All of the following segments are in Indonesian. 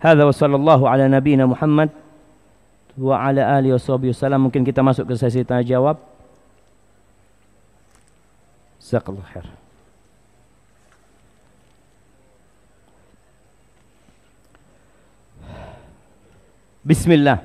Hadza wa sallallahu ala nabiyina Muhammad wa ala alihi wasallam. Mungkin kita masuk ke sesi tanya jawab. Jazakallahu khair. Bismillah.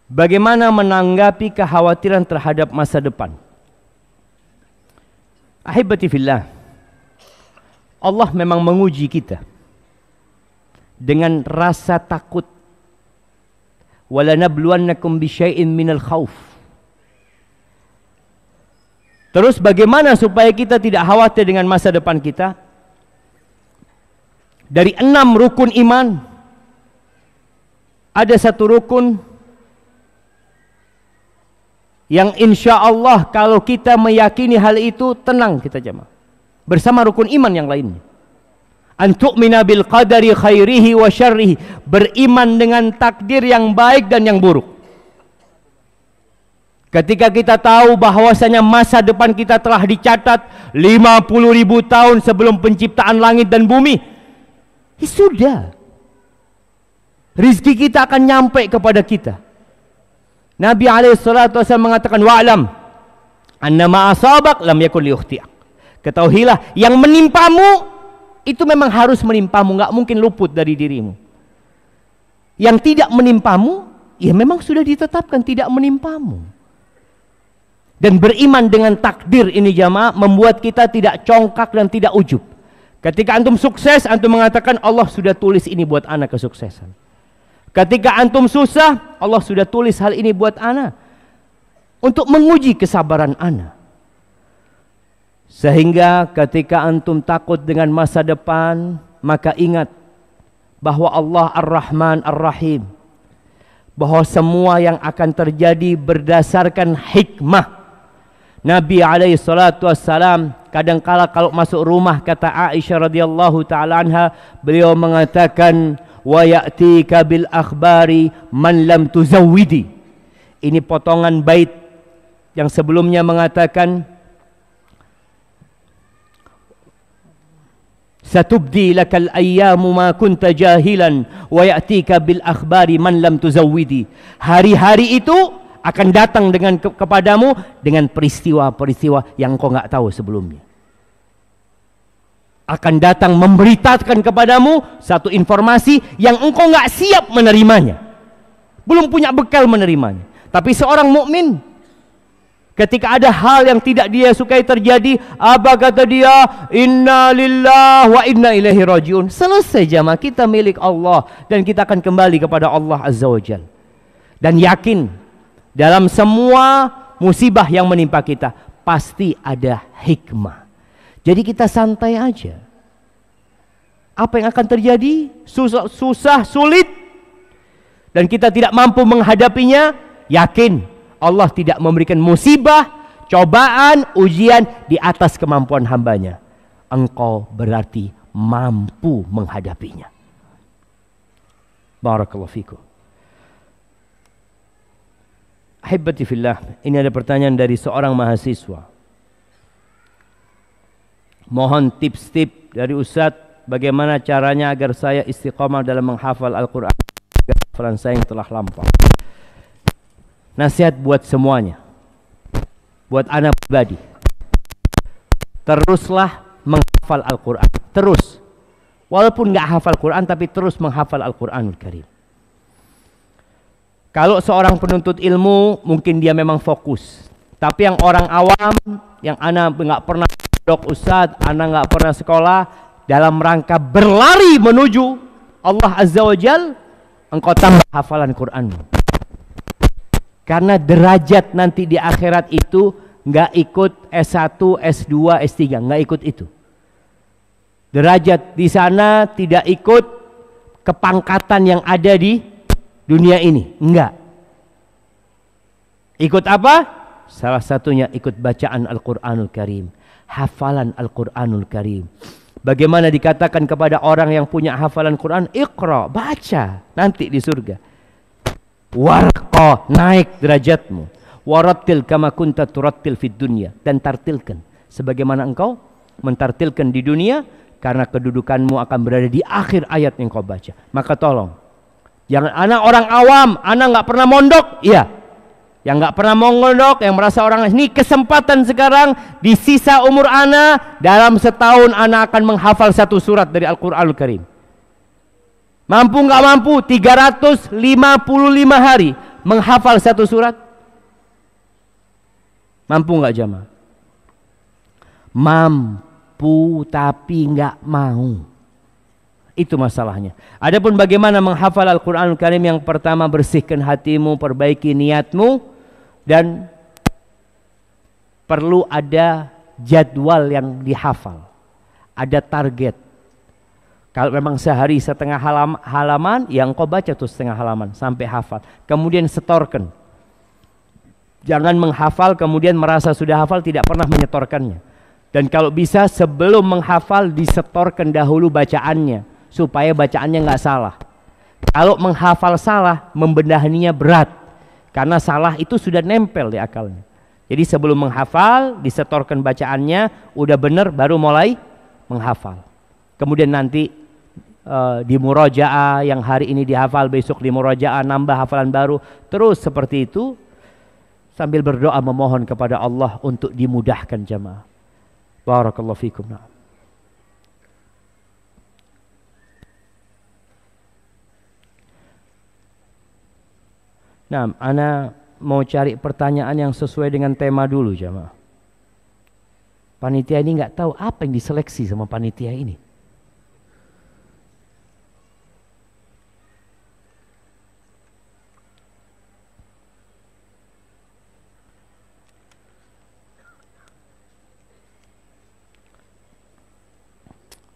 Bagaimana menanggapi kekhawatiran terhadap masa depan? Ahibati fillah, Allah memang menguji kita dengan rasa takut. Walanabluwannakum bisyai'in minal khauf. Terus bagaimana supaya kita tidak khawatir dengan masa depan kita? Dari 6 rukun iman, ada satu rukun yang insya Allah kalau kita meyakini hal itu, tenang kita jemaah. Bersama rukun iman yang lainnya. An tu'mina bil qadari khairihi wa syarrihi. Beriman dengan takdir yang baik dan yang buruk. Ketika kita tahu bahwasanya masa depan kita telah dicatat 50.000 tahun sebelum penciptaan langit dan bumi, ya sudah. Rizki kita akan nyampe kepada kita. Nabi SAW mengatakan, wa'lam annama asabak lam yakun liyukhti'ak. Ketahuilah yang menimpamu itu memang harus menimpamu, nggak mungkin luput dari dirimu. Yang tidak menimpamu, ya memang sudah ditetapkan tidak menimpamu. Dan beriman dengan takdir ini jamaah membuat kita tidak congkak dan tidak ujub. Ketika antum sukses, antum mengatakan Allah sudah tulis ini buat ana kesuksesan. Ketika antum susah, Allah sudah tulis hal ini buat ana untuk menguji kesabaran ana. Sehingga ketika antum takut dengan masa depan, maka ingat bahwa Allah Ar-Rahman Ar-Rahim, bahwa semua yang akan terjadi berdasarkan hikmah. Nabi SAW kadangkala kalau masuk rumah, kata Aisyah radhiyallahu taala anha, beliau mengatakan, wa ya'tika bil akhbari man lam tuzawwidi. Ini potongan bait yang sebelumnya mengatakan, satubdi lakal ayyamu ma kunta jahilan wa ya'tika bil akhbari man lam tuzawwidi. Hari-hari itu akan datang dengan kepadamu dengan peristiwa-peristiwa yang kau enggak tahu sebelumnya. Akan datang memberitakan kepadamu satu informasi yang engkau enggak siap menerimanya. Belum punya bekal menerimanya. Tapi seorang mukmin ketika ada hal yang tidak dia sukai terjadi, apa kata dia? Inna lillahi wa inna ilaihi rajiun. Selesai jamaah, kita milik Allah dan kita akan kembali kepada Allah Azza wa Jalla. Dan yakin dalam semua musibah yang menimpa kita pasti ada hikmah. Jadi kita santai aja. Apa yang akan terjadi? Susah, sulit, dan kita tidak mampu menghadapinya, yakin Allah tidak memberikan musibah, cobaan, ujian di atas kemampuan hambanya. Engkau berarti mampu menghadapinya. Barakallahu fikum. Ahibati fillah, ini ada pertanyaan dari seorang mahasiswa. Mohon tips-tips dari Ustadz, bagaimana caranya agar saya istiqomah dalam menghafal Al-Quran, hafalan saya yang telah lampau. Nasihat buat semuanya, buat anak pribadi, teruslah menghafal Al-Quran. Terus, walaupun nggak hafal Quran, tapi terus menghafal Al-Quranul Karim. Kalau seorang penuntut ilmu, mungkin dia memang fokus. Tapi yang orang awam, yang anak nggak pernah dok Ustadz, anak nggak pernah sekolah, dalam rangka berlari menuju Allah Azza wa Jal, engkau tambah hafalan Quranmu. Karena derajat nanti di akhirat itu nggak ikut S1, S2, S3, nggak ikut itu. Derajat di sana tidak ikut kepangkatan yang ada di dunia ini, enggak. Ikut apa? Salah satunya ikut bacaan Al-Quranul Karim, hafalan Al-Quranul Karim. Bagaimana dikatakan kepada orang yang punya hafalan Quran, Iqra, baca, nanti di surga. Warqa, naik derajatmu. Warattil kama kunta turattil fid dunya, dan tartilkan sebagaimana engkau mentartilkan di dunia, karena kedudukanmu akan berada di akhir ayat yang kau baca. Maka tolong, jangan anak orang awam, anak nggak pernah mondok, iya. Yang nggak pernah mondok, yang merasa orang ini kesempatan sekarang di sisa umur anak, dalam setahun anak akan menghafal satu surat dari Al-Quranul Karim. Mampu nggak mampu 355 hari menghafal satu surat? Mampu nggak jamaah? Mampu tapi nggak mau. Itu masalahnya. Adapun bagaimana menghafal Al-Quranul Karim, yang pertama bersihkan hatimu, perbaiki niatmu, dan perlu ada jadwal yang dihafal, ada target. Kalau memang sehari setengah halaman, yang kau baca tuh setengah halaman sampai hafal. Kemudian setorkan. Jangan menghafal kemudian merasa sudah hafal tidak pernah menyetorkannya. Dan kalau bisa sebelum menghafal disetorkan dahulu bacaannya, supaya bacaannya nggak salah. Kalau menghafal salah, membenahinya berat, karena salah itu sudah nempel di akalnya. Jadi sebelum menghafal disetorkan bacaannya, udah benar baru mulai menghafal. Kemudian nanti di murojaah, yang hari ini dihafal besok di murojaah nambah hafalan baru, terus seperti itu sambil berdoa memohon kepada Allah untuk dimudahkan jamaah. Barakallahu fikum. Nah, ana mau cari pertanyaan yang sesuai dengan tema dulu jamaah. Panitia ini nggak tahu apa yang diseleksi sama panitia ini.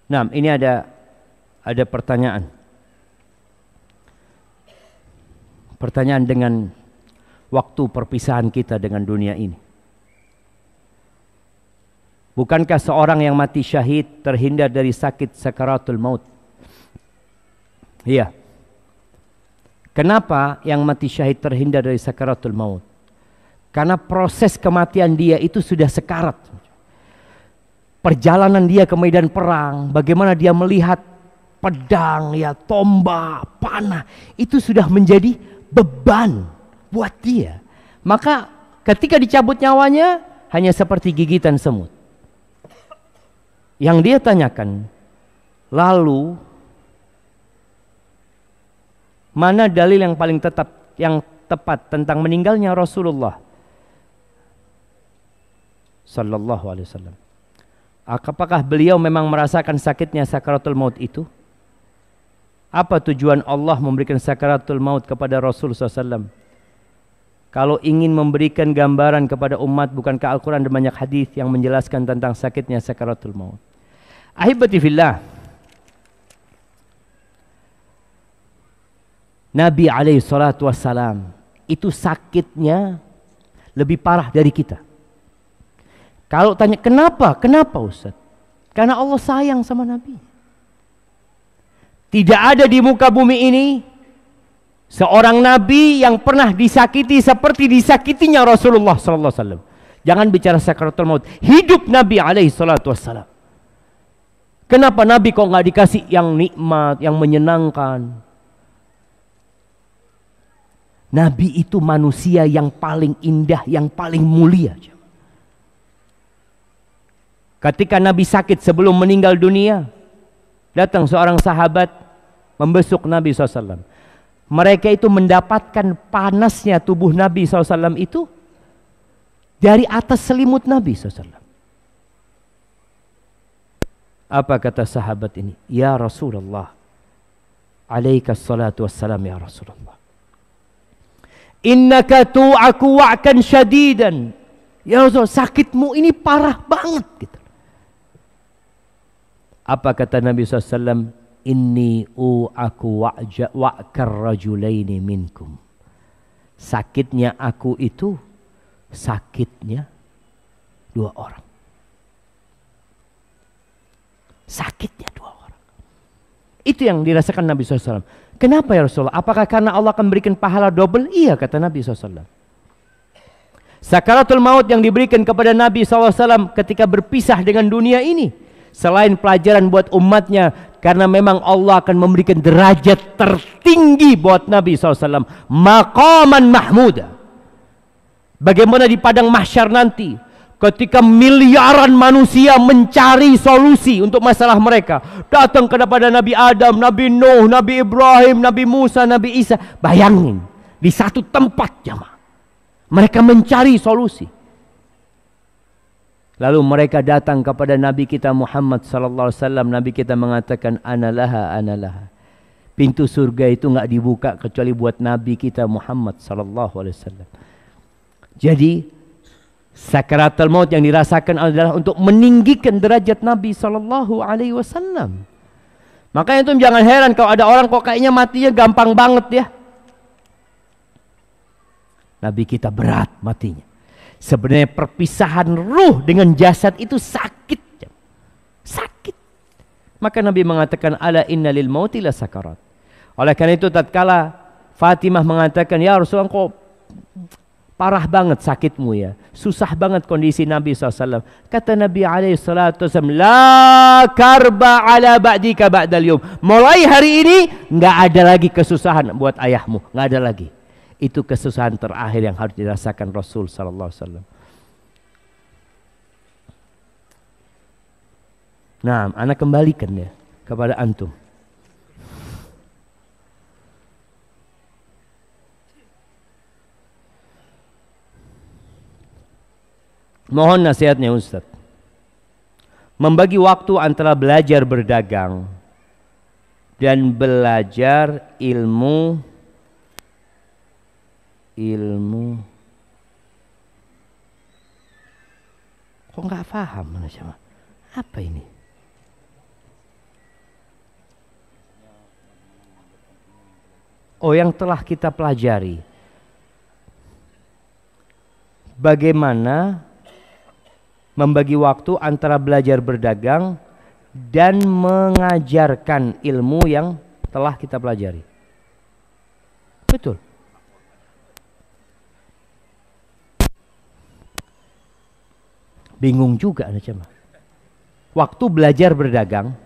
Nah, ini ada pertanyaan. Pertanyaan dengan waktu perpisahan kita dengan dunia ini. Bukankah seorang yang mati syahid terhindar dari sakit sakaratul maut? Iya. Kenapa yang mati syahid terhindar dari sakaratul maut? Karena proses kematian dia itu sudah sekarat. Perjalanan dia ke medan perang, bagaimana dia melihat pedang, ya, tombak, panah, itu sudah menjadi beban buat dia. Maka ketika dicabut nyawanya hanya seperti gigitan semut. Yang dia tanyakan, lalu mana dalil yang paling tepat tentang meninggalnya Rasulullah sallallahu alaihi wasallam? Apakah beliau memang merasakan sakitnya sakaratul maut itu? Apa tujuan Allah memberikan sakaratul maut kepada Rasul SAW? Kalau ingin memberikan gambaran kepada umat, bukankah Al-Quran dan banyak hadis yang menjelaskan tentang sakitnya sakaratul maut? Ahibati fillah, Nabi alaihi salatu wassalam itu sakitnya lebih parah dari kita. Kalau tanya kenapa? Kenapa Ustaz? Karena Allah sayang sama Nabi. Tidak ada di muka bumi ini seorang Nabi yang pernah disakiti seperti disakitinya Rasulullah sallallahu alaihi wasallam. Jangan bicara sakaratul maut, hidup Nabi alaihi salatu wassalam. Kenapa Nabi kok nggak dikasih yang nikmat, yang menyenangkan? Nabi itu manusia yang paling indah, yang paling mulia. Ketika Nabi sakit sebelum meninggal dunia, datang seorang sahabat membesuk Nabi SAW. Mereka itu mendapatkan panasnya tubuh Nabi SAW itu dari atas selimut Nabi SAW. Apa kata sahabat ini? Ya Rasulullah, alaikas salatu wassalam ya Rasulullah, innaka tu'aku wa'kan syadidan. Ya Rasul, sakitmu ini parah banget gitu. Apa kata Nabi SAW? Inni u'aku wa'kar rajulaini minkum. Sakitnya aku itu sakitnya dua orang. Sakitnya dua orang. Itu yang dirasakan Nabi SAW. Kenapa ya Rasulullah? Apakah karena Allah akan berikan pahala double? Iya, kata Nabi SAW. Sakaratul maut yang diberikan kepada Nabi SAW ketika berpisah dengan dunia ini selain pelajaran buat umatnya, karena memang Allah akan memberikan derajat tertinggi buat Nabi SAW, maqaman mahmuda. Bagaimana di padang mahsyar nanti, ketika miliaran manusia mencari solusi untuk masalah mereka, datang kepada Nabi Adam, Nabi Nuh, Nabi Ibrahim, Nabi Musa, Nabi Isa. Bayangin, di satu tempat jamaah, mereka mencari solusi. Lalu mereka datang kepada Nabi kita Muhammad sallallahu alaihi wasallam. Nabi kita mengatakan, analaha, analaha. Pintu surga itu nggak dibuka kecuali buat Nabi kita Muhammad sallallahu alaihi wasallam. Jadi sakaratul maut yang dirasakan adalah untuk meninggikan derajat Nabi sallallahu alaihi wasallam. Makanya itu jangan heran kalau ada orang kok kayaknya matinya gampang banget ya. Nabi kita berat matinya. Sebenarnya perpisahan ruh dengan jasad itu sakit. Sakit. Maka Nabi mengatakan, ala inna lil mauti la sakarat. Oleh karena itu tatkala Fatimah mengatakan, ya Rasulullah, kok parah banget sakitmu ya, susah banget kondisi Nabi SAW. Kata Nabi SAW, la karba ala ba'dika ba'dal yum. Mulai hari ini nggak ada lagi kesusahan buat ayahmu, nggak ada lagi. Itu kesusahan terakhir yang harus dirasakan Rasul sallallahu alaihi wasallam. Nah, anak kembalikan ya kepada antum. Mohon nasihatnya Ustaz. Membagi waktu antara belajar berdagang dan belajar ilmu kok nggak paham sama apa ini? Oh, yang telah kita pelajari, bagaimana membagi waktu antara belajar berdagang dan mengajarkan ilmu yang telah kita pelajari. Betul. Bingung juga Anda cuma. Waktu belajar berdagang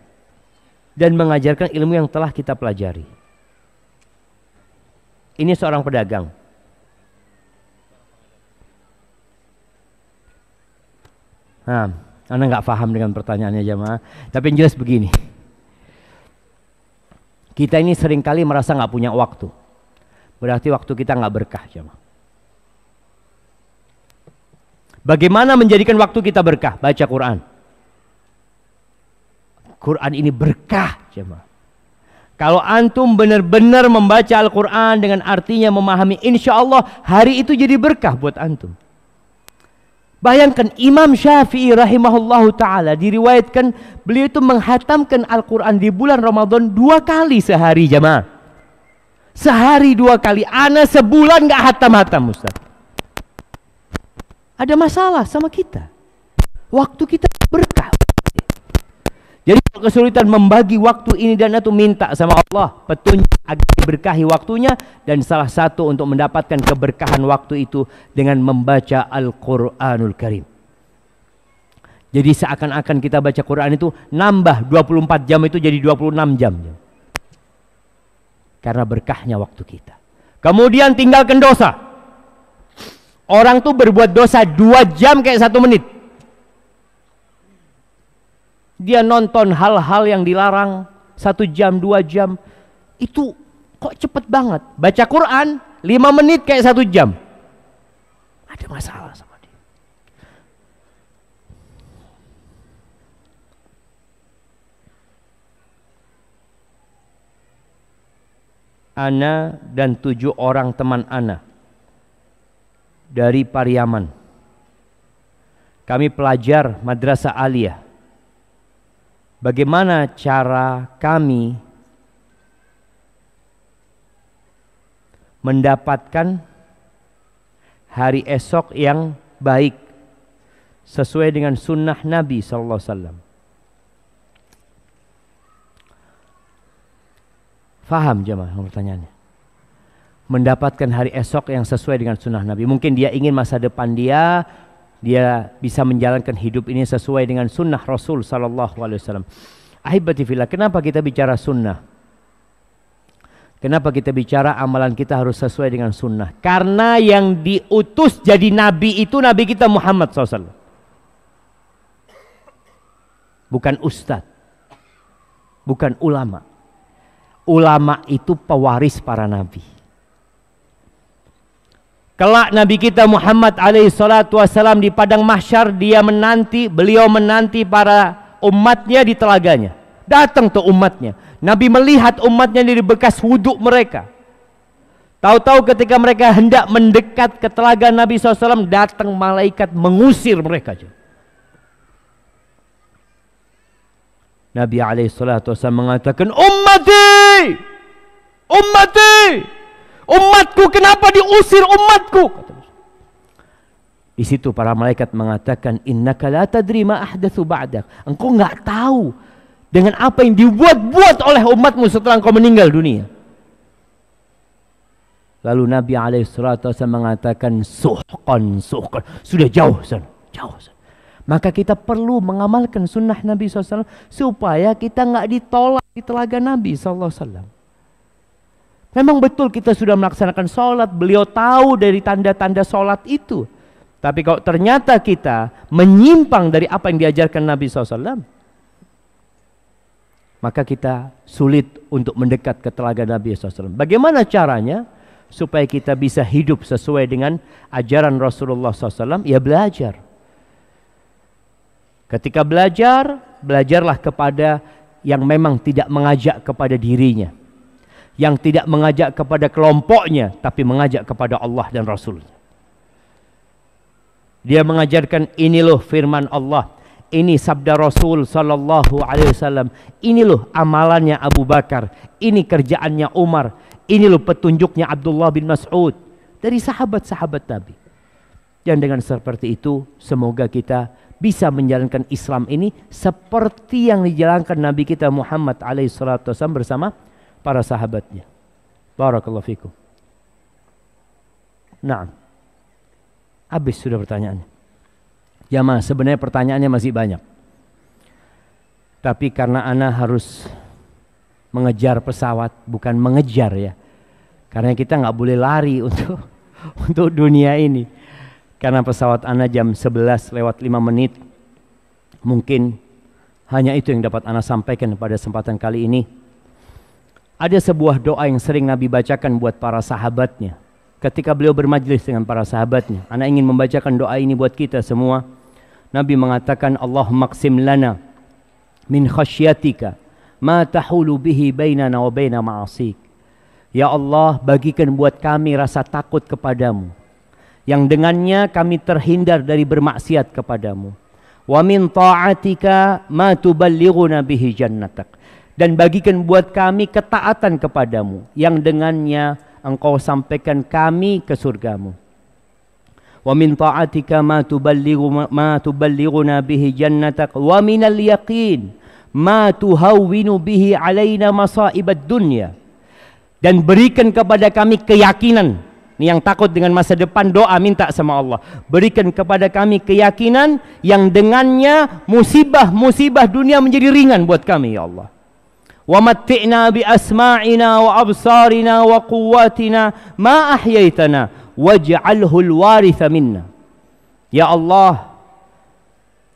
dan mengajarkan ilmu yang telah kita pelajari. Ini seorang pedagang. Nah, Anda nggak paham dengan pertanyaannya jemaah. Tapi yang jelas begini. Kita ini seringkali merasa nggak punya waktu. Berarti waktu kita nggak berkah jemaah. Bagaimana menjadikan waktu kita berkah? Baca Quran. Quran ini berkah jemaah. Kalau antum benar-benar membaca Al-Quran dengan artinya memahami, insya Allah hari itu jadi berkah buat antum. Bayangkan Imam Syafi'i rahimahullahu ta'ala, diriwayatkan beliau itu menghatamkan Al-Quran di bulan Ramadan 2 kali sehari jemaah. Sehari 2 kali. Ana sebulan gak hatam-hatam Ustaz. Ada masalah sama kita. Waktu kita berkah. Jadi kesulitan membagi waktu ini dan itu, minta sama Allah petunjuk agar diberkahi waktunya, dan salah satu untuk mendapatkan keberkahan waktu itu dengan membaca Al-Quranul Karim. Jadi seakan-akan kita baca Quran itu nambah 24 jam itu jadi 26 jam. Karena berkahnya waktu kita. Kemudian tinggalkan dosa. Orang tuh berbuat dosa 2 jam kayak 1 menit. Dia nonton hal-hal yang dilarang 1 jam, 2 jam. Itu kok cepet banget. Baca Quran 5 menit kayak 1 jam. Ada masalah sama dia. Ana dan 7 orang teman Ana dari Pariaman. Kami pelajar Madrasah Aliyah. Bagaimana cara kami mendapatkan hari esok yang baik sesuai dengan sunnah Nabi sallallahu alaihi wasallam? Faham jemaah pertanyaannya? Mendapatkan hari esok yang sesuai dengan sunnah Nabi. Mungkin dia ingin masa depan dia dia bisa menjalankan hidup ini sesuai dengan sunnah Rasul sallallahu alaihi wasallam. Ahibati fillah, kenapa kita bicara sunnah? Kenapa kita bicara amalan kita harus sesuai dengan sunnah? Karena yang diutus jadi nabi itu nabi kita Muhammad SAW. Bukan ustadz, bukan ulama. Ulama itu pewaris para nabi. Kelak Nabi kita Muhammad alaihi salatu wassalam di padang mahsyar, beliau menanti para umatnya di telaganya. Datang tuh umatnya. Nabi melihat umatnya dari bekas wuduk mereka. Tahu-tahu ketika mereka hendak mendekat ke telaga Nabi SAW, datang malaikat mengusir mereka. Nabi alaihi salatu wassalam mengatakan, ummati, ummati, umatku, kenapa diusir umatku? Di situ para malaikat mengatakan, innaka la tadri ma ahdatsu ba'dak. Engkau enggak tahu dengan apa yang dibuat-buat oleh umatmu setelah engkau meninggal dunia. Lalu Nabi alaihi salatu wasallam mengatakan, suhqan, suhqan. Sudah jauh sana, jauh sana. Maka kita perlu mengamalkan sunnah Nabi SAW supaya kita enggak ditolak di telaga Nabi SAW. Memang betul kita sudah melaksanakan sholat, beliau tahu dari tanda-tanda sholat itu. Tapi kalau ternyata kita menyimpang dari apa yang diajarkan Nabi SAW, maka kita sulit untuk mendekat ke telaga Nabi SAW. Bagaimana caranya supaya kita bisa hidup sesuai dengan ajaran Rasulullah SAW? Ya belajar. Ketika belajar, belajarlah kepada yang memang tidak mengajak kepada dirinya, yang tidak mengajak kepada kelompoknya, tapi mengajak kepada Allah dan Rasulnya. Dia mengajarkan, ini loh firman Allah, ini sabda Rasul sallallahu alaihi wasallam, ini loh amalannya Abu Bakar, ini kerjaannya Umar, ini loh petunjuknya Abdullah bin Mas'ud, dari sahabat-sahabat Nabi. Dan dengan seperti itu, semoga kita bisa menjalankan Islam ini seperti yang dijalankan Nabi kita Muhammad alaihi salatu wasallam bersama para sahabatnya. Barakallahu fikum. Nah, habis sudah pertanyaannya. Jamaah, sebenarnya pertanyaannya masih banyak. Tapi karena ana harus mengejar pesawat, bukan mengejar ya. Karena kita nggak boleh lari untuk dunia ini. Karena pesawat ana jam 11 lewat 5 menit. Mungkin hanya itu yang dapat ana sampaikan pada kesempatan kali ini. Ada sebuah doa yang sering Nabi bacakan buat para sahabatnya ketika beliau bermajlis dengan para sahabatnya. Ana ingin membacakan doa ini buat kita semua. Nabi mengatakan, Allahumma qsim lana min khasyatika ma tahulu bihi bainana wa baina ma'asik. Ya Allah, bagikan buat kami rasa takut kepadamu, yang dengannya kami terhindar dari bermaksiat kepadamu. Wa min ta'atika ma tuballighuna bihi jannatak. Dan bagikan buat kami ketaatan kepadamu, yang dengannya engkau sampaikan kami ke surgamu. Wa min ta'atika ma tuballighuna bihi jannatak, wa minal yaqin ma tuhawwinu bihi alaina masa'ibad dunya. Dan berikan kepada kami keyakinan. Ini yang takut dengan masa depan, doa minta sama Allah. Berikan kepada kami keyakinan yang dengannya musibah-musibah dunia menjadi ringan buat kami, ya Allah. Wa matti'na bi asma'ina wa absarina wa quwwatina ma ahyaitana waj'alhu al-waritha minna. Ya Allah,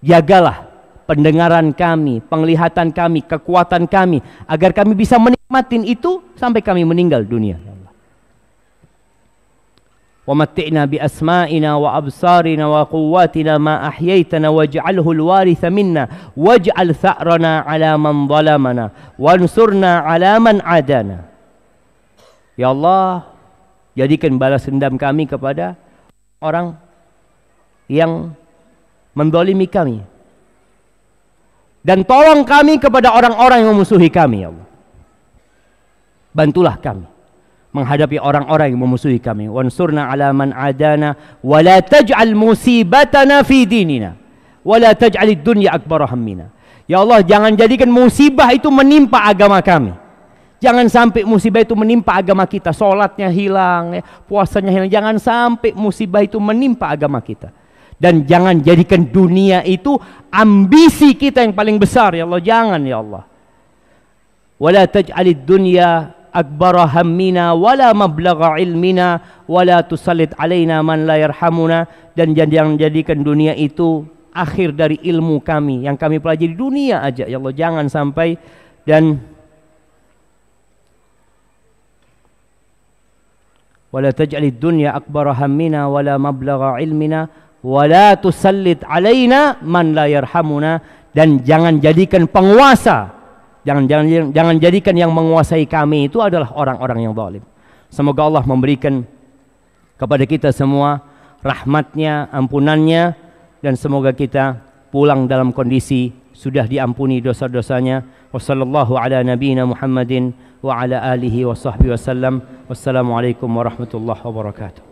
jagalah pendengaran kami, penglihatan kami, kekuatan kami, agar kami bisa menikmatin itu sampai kami meninggal dunia. Wa matti'na bi asma'ina wa absarina wa quwwatina ma ahyaitana waj'alhu al-waritha minna waj'al tha'rana 'ala man zalamana wansurna 'ala man 'adana. Ya Allah, jadikan balas dendam kami kepada orang yang menzalimi kami, dan tolong kami kepada orang-orang yang memusuhi kami, ya Allah. Bantulah kami menghadapi orang-orang yang memusuhi kami. Wansurna 'ala man 'adana wa la taj'al musibatana fi dinina wa la taj'alid dunya akbar hammina. Ya Allah, jangan jadikan musibah itu menimpa agama kami. Jangan sampai musibah itu menimpa agama kita. Salatnya hilang, puasanya hilang. Jangan sampai musibah itu menimpa agama kita. Dan jangan jadikan dunia itu ambisi kita yang paling besar ya Allah, jangan ya Allah. Wala taj'alid dunya akbara hammina wala mablagha ilmina wala tusallit alaina man la yarhamuna. Dan jangan jadikan dunia itu akhir dari ilmu kami yang kami pelajari dunia aja ya Allah, jangan sampai. Dan wala taj'alid dunya akbara hammina wala mablagha ilmina wala tusallit alaina man la yarhamuna. Dan jangan jadikan penguasa, jangan jadikan yang menguasai kami itu adalah orang-orang yang zalim. Semoga Allah memberikan kepada kita semua rahmatnya, ampunannya, dan semoga kita pulang dalam kondisi sudah diampuni dosa-dosanya. Wassallallahu ala nabiyyina Muhammadin wa ala alihi wa sahbihi wasallam. Wassalamualaikum warahmatullahi wabarakatuh.